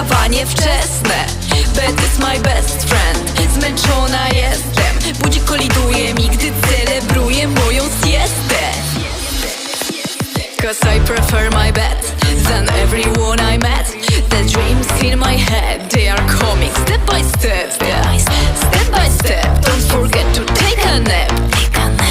wstawanie wczesne. Bed is my best friend. Zmęczona jestem, budzik koliduje mi, gdy celebruję moją siestę. Cause I prefer my bed than everyone I met. The dreams in my head, they are